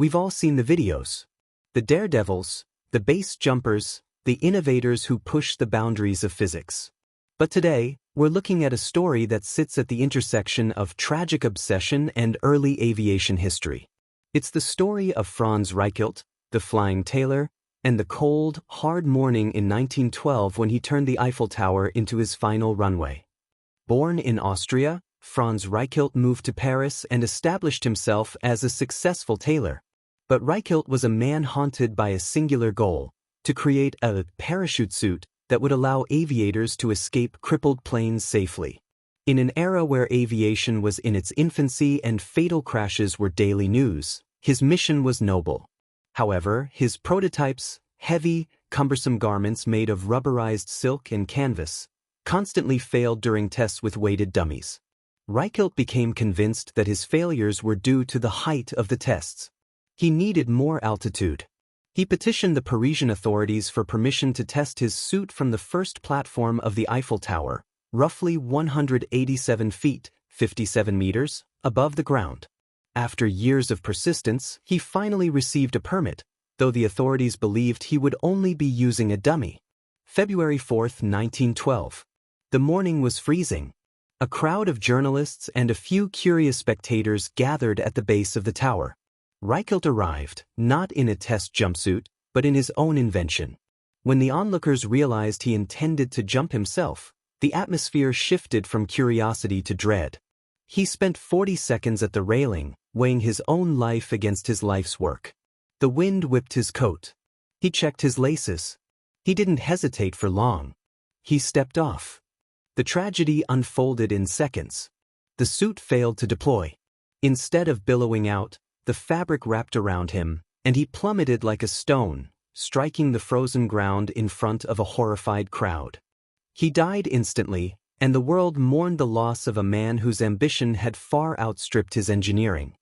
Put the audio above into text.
We've all seen the videos. The daredevils, the base jumpers, the innovators who push the boundaries of physics. But today, we're looking at a story that sits at the intersection of tragic obsession and early aviation history. It's the story of Franz Reichelt, the Flying Tailor, and the cold, hard morning in 1912 when he turned the Eiffel Tower into his final runway. Born in Austria, Franz Reichelt moved to Paris and established himself as a successful tailor. But Reichelt was a man haunted by a singular goal: to create a parachute suit that would allow aviators to escape crippled planes safely. In an era where aviation was in its infancy and fatal crashes were daily news, his mission was noble. However, his prototypes, heavy, cumbersome garments made of rubberized silk and canvas, constantly failed during tests with weighted dummies. Reichelt became convinced that his failures were due to the height of the tests. He needed more altitude. He petitioned the Parisian authorities for permission to test his suit from the first platform of the Eiffel Tower, roughly 187 feet, 57 meters, above the ground. After years of persistence, he finally received a permit, though the authorities believed he would only be using a dummy. February 4, 1912. The morning was freezing. A crowd of journalists and a few curious spectators gathered at the base of the tower. Reichelt arrived, not in a test jumpsuit, but in his own invention. When the onlookers realized he intended to jump himself, the atmosphere shifted from curiosity to dread. He spent 40 seconds at the railing, weighing his own life against his life's work. The wind whipped his coat. He checked his laces. He didn't hesitate for long. He stepped off. The tragedy unfolded in seconds. The suit failed to deploy. Instead of billowing out, the fabric wrapped around him, and he plummeted like a stone, striking the frozen ground in front of a horrified crowd. He died instantly, and the world mourned the loss of a man whose ambition had far outstripped his engineering.